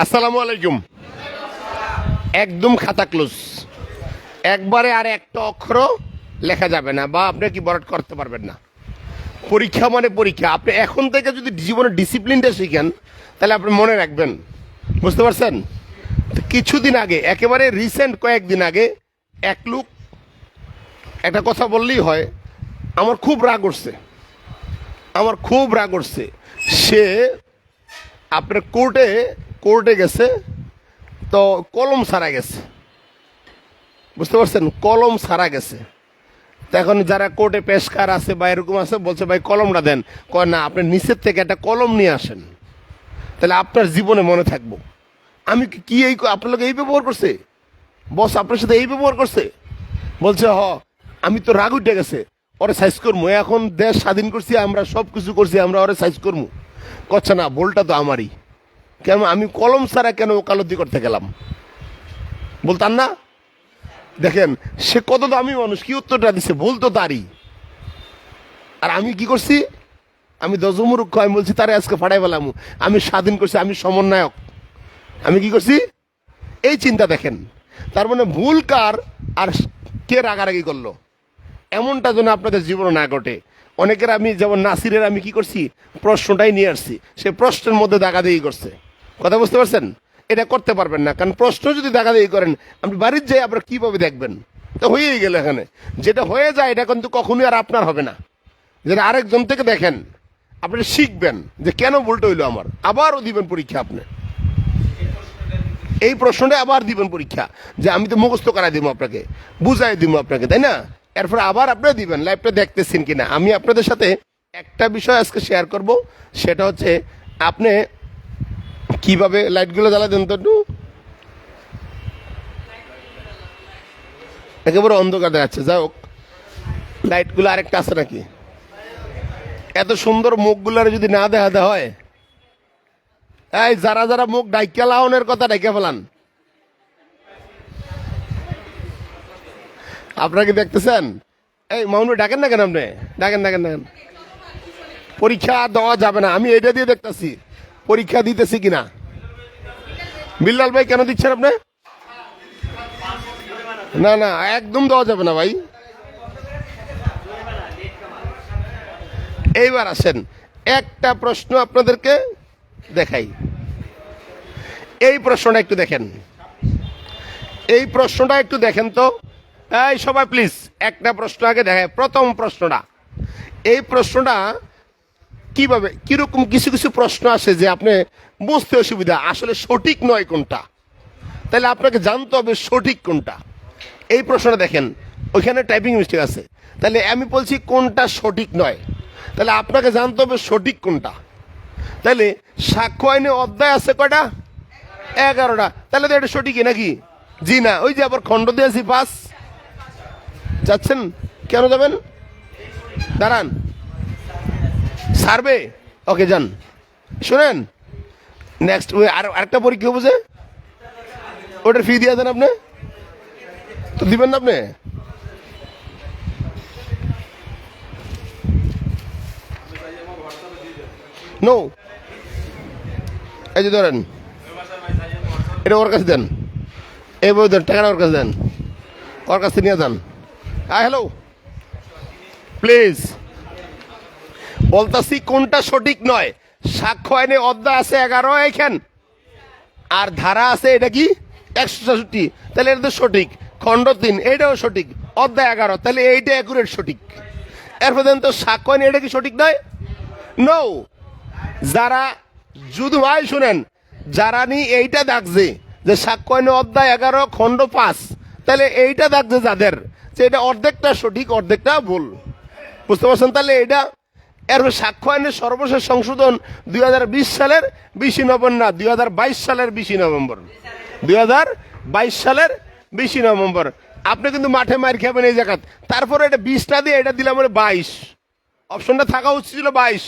আসসালামু আলাইকুম। একদম খাতা ক্লোজ, একবারে আর একটা অক্ষর লেখা যাবে না বা আপনি কি বরাদ করতে পারবেন না। পরীক্ষা মানে পরীক্ষা। আপনি এখন থেকে যদি জীবনের ডিসিপ্লিনটা শিখেন তাহলে আপনি মনে রাখবেন। বুঝতে পারছেন? তো কিছুদিন আগে, একেবারে রিসেন্ট কয়েকদিন আগে এক লোক একটা কথা বললেই হয়, আমার খুব রাগ উঠছে, আমার খুব রাগ উঠছে। সে আপনার কোর্টে গেছে, তো কলম সারা গেছে। বুঝতে পারছেন? কলম সারা গেছে। তো এখন যারা কোর্টে পেশকার আছে বা এরকম আছে বলছে ভাই কলমটা দেন। কয় না, আপনি নিচের থেকে একটা কলম নিয়ে আসেন, তাহলে আপনার জীবনে মনে থাকবো। আমি কি এই আপনার লোক এই ব্যবহার করছে? বস আপনার সাথে এই ব্যবহার করছে? বলছে আমি তো রাগ উঠে গেছে, ওরে সাইজ করবো। এখন দেশ স্বাধীন করছি আমরা, সব কিছু করছি আমরা, ওরে সাইজ করবো। করছে না, ভুলটা তো আমারই। কেন আমি কলম ছাড়া কেন ওকালতি করতে গেলাম? বলতাম না? দেখেন সে কত দামি মানুষ, কি উত্তরটা দিছে, ভুল তো তারই। আর আমি কি করছি? আমি দজমুরুক্ষ, আমি বলছি তারে আজকে ফাটাই পেলাম, আমি স্বাধীন করছি, আমি সমন্বয়ক। আমি কি করছি এই চিন্তা দেখেন। তার মানে ভুল কার আর কে রাগারাগি করলো এমনটা যেন আপনাদের জীবনে না ঘটে। অনেকের আমি যেমন নাসিরের আমি কি করছি, প্রশ্নটাই নিয়ে আসছি, সে প্রশ্নের মধ্যে দাগাদাগি করছে। কথা বুঝতে পারছেন? এটা করতে পারবেন না, কারণ প্রশ্ন যদি দাগাদাগি করেন আপনি বাড়ির যাই আপনারা কিভাবে দেখবেন? তো হয়েই গেল। এখানে যেটা হয়ে যায় এটা কিন্তু কখনোই আর আপনার হবে না। যেটা আরেকজন থেকে দেখেন, আপনি শিখবেন যে কেন ভুলটা হইলো আমার, আবারও দিবেন পরীক্ষা। আপনি এই প্রশ্নটা আবার দিবেন পরীক্ষা, যে আমি তো মুখস্থ করাই দিব আপনাকে, বুঝাই দিব আপনাকে, তাই না? এরপরে আবার আপনারা দিবেন লাইভটা দেখতেছেন কিনা। আমি আপনাদের সাথে একটা বিষয় আজকে শেয়ার করব, সেটা হচ্ছে আপনি কিভাবে লাইটগুলো জ্বালা দেন তো একটু, একেবারে অন্ধকার দেখাচ্ছে। যাই হোক, লাইটগুলো আরেকটা আছে নাকি? এত সুন্দর মুখগুলার যদি না দেখা দেওয়া হয়, এই যারা যারা মুখ ডাইকা লাউনের কথা ডাইকা ফেলান, আপনারা কি দেখতেছেন? এই মামুনি ডাকেন না কেন? আপনি ডাকেন ডাকেন ডাকেন। পরীক্ষা দেওয়া যাবে না, আমি এটা দিয়ে দেখতেছি পরীক্ষা দিতেছি কিনা। বিল্লাল ভাই কেন দিচ্ছেন আপনি? না না, একদম দেওয়া যাবে না ভাই। এইবার আসেন, একটা প্রশ্ন আপনাদেরকে দেখাই। এই প্রশ্নটা একটু দেখেন, এই প্রশ্নটা একটু দেখেন তো। এই সবাই প্লিজ একটা প্রশ্ন আগে দেখে, প্রথম প্রশ্নটা। এই প্রশ্নটা কিভাবে কিরকম, কিছু কিছু প্রশ্ন আসে যে আপনি বুঝতে অসুবিধা, আসলে সঠিক নয় কোনটা, তাহলে আপনাকে জানতে হবে সঠিক কোনটা। এই প্রশ্নটা দেখেন, ওইখানে টাইপিং মিস্টেক আছে। তাহলে আমি বলছি কোনটা সঠিক নয়, তাহলে আপনাকে জানতে হবে সঠিক কোনটা। তাহলে সাক্ষ্য আইনে অধ্যায় আছে কয়টা? 11টা। তাহলে তো এটা সঠিকই নাকি? জি না, ওই যে আবার খণ্ড দিয়েছি 5। যাচ্ছেন কেন? যাবেন, দাঁড়ান, সার্ভে। ওকে যান। শোনেন, নেক্সট ওই আরেকটা পরীক্ষা বুঝে, ওটার ফি দিয়ে দেন আপনি, তো দিবেন না আপনি? নো, এই যে ধরেন, এটা ওর কাছে দেন, এই বই দেন, টাকাটা ওর কাছে দেন, ওর কাছে নিয়ে যান। হ্যালো প্লিজ, বলতাছি কোনটা সঠিক নয়। সাক্ষ্য আইনে অধ্যায় আছে 11 এখান, আর ধারা আছে এটা কি 166, তাহলে এটা তো সঠিক। খণ্ড 3 এইটাও সঠিক, অধ্যায় 11, তাহলে এইটা অ্যাকুরেট সঠিক। এরপর দেন তো সাক্ষ্য আইনে এটা কি সঠিক নয়? নো। যারা শুধু ভাই শুনেন, যারা নি এইটা দেখছে যে সাক্ষ্য আইনে অধ্যায় 11 খণ্ড 5, তাহলে এইটা দেখছে যাদের, যে এটা অর্ধেকটা সঠিক অর্ধেকটা ভুল। বুঝতে পারছেন? তাহলে এটা এর সাক্ষ্য আইনের সর্বশেষ সংশোধন 2020 সালের 20 নভেম্বর, না 2022 সালের 20 নভেম্বর, 2022 সালের 20 নভেম্বর। আপনি কিন্তু মাঠে মার খাবেন এই জায়গা। তারপরে এটা 20টা দিয়ে এটা দিলাম 22, অপশনটা থাকা উচিত ছিল 22,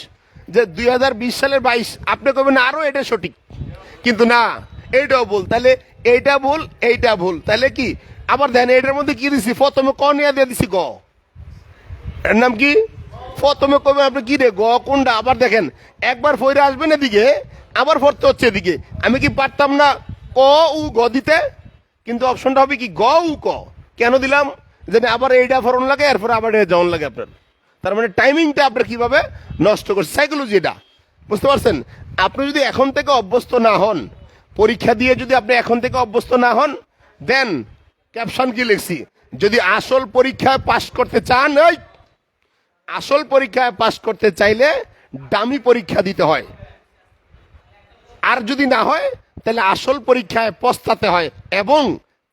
যে 2020 সালের 22। আপনি কবেন আরো এটা সঠিক, কিন্তু না, এইটাও ভুল। তাহলে এইটা ভুল, এইটা ভুল, তাহলে কি? আবার দেন এটার মধ্যে কি দিছি, প্রথমে ক নিয়ে দিয়ে দিছি গ, এর নাম কি? প্রথমে কবে আপনি কি রে গ কোনটা? আবার দেখেন, একবার ফইরে আসবেন এদিকে, আবার পড়তে হচ্ছে এদিকে। আমি কি পারতাম না ক উ গ দিতে, কিন্তু অপশনটা হবে কি গ উ ক। কেন দিলাম? যে আবার এইটা ফরন লাগে, এরপরে আবার এটা জন লাগে আপনার। তার মানে টাইমিংটা আপনার কিভাবে নষ্ট করছে, সাইকোলজি এটা। বুঝতে পারছেন? আপনি যদি এখন থেকে অভ্যস্ত না হন, পরীক্ষা দিয়ে যদি আপনি এখন থেকে অভ্যস্ত না হন, দেন ক্যাপশন কি লিখছি, যদি আসল পরীক্ষায় পাশ করতে চান, এই আসল পরীক্ষায় পাশ করতে চাইলে দামি পরীক্ষা দিতে হয়, আর যদি না হয় তাহলে আসল পরীক্ষায় পস্তাতে হয় এবং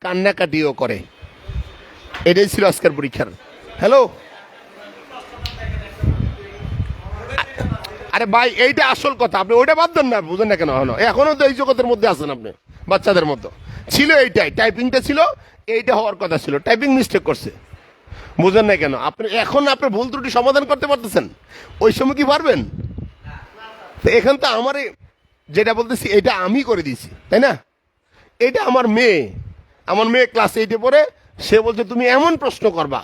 কান্নাকাটিও করে। এটাই ছিল আজকের পরীক্ষার। হ্যালো, আরে ভাই এইটা আসল কথা, আপনি ওইটা বাদ দেন না, বুঝেন না কেন? এখনো তো এই জগতের মধ্যে আছেন আপনি, বাচ্চাদের মতো। ছিল এইটাই, টাইপিংটা ছিল, এইটা হওয়ার কথা ছিল, টাইপিং মিস্টেক করছে। বুঝেন না কেন? আপনি এখন আপনার ভুল ত্রুটি সমাধান করতে পারতেছেন, ওই সময় কি পারবেন? তো এখান তো আমার যেটা বলতেছি এটা আমি করে দিয়েছি, তাই না? এটা আমার মেয়ে ক্লাস 8-এ পড়ে, সে বলছে তুমি এমন প্রশ্ন করবা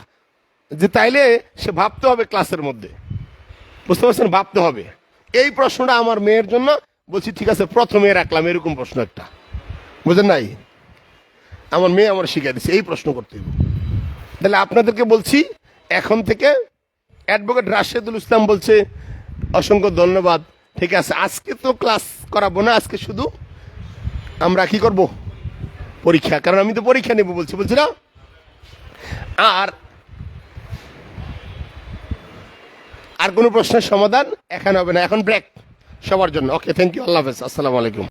যে তাইলে সে ভাবতে হবে ক্লাসের মধ্যে। বুঝতে পারছেন? ভাবতে হবে। এই প্রশ্নটা আমার মেয়ের জন্য বলছি, ঠিক আছে প্রথমে রাখলাম এরকম প্রশ্ন একটা। বুঝেন নাই? আমার মেয়ে আমার শিখিয়ে দিচ্ছে এই প্রশ্ন করতে হবে। তাহলে আপনাদেরকে বলছি এখন থেকে, অ্যাডভোকেট রাশেদুল ইসলাম বলছে অসংখ্য ধন্যবাদ। ঠিক আছে, আজকে তো ক্লাস করাবো না, আজকে শুধু আমরা কি করব, পরীক্ষা। কারণ আমি তো পরীক্ষা নেব বলছি না। আর আর কোনো প্রশ্নের সমাধান এখানে হবে না, এখন ব্রেক সবার জন্য। ওকে, থ্যাংক ইউ, আল্লাহ হাফেজ, আসসালামু আলাইকুম।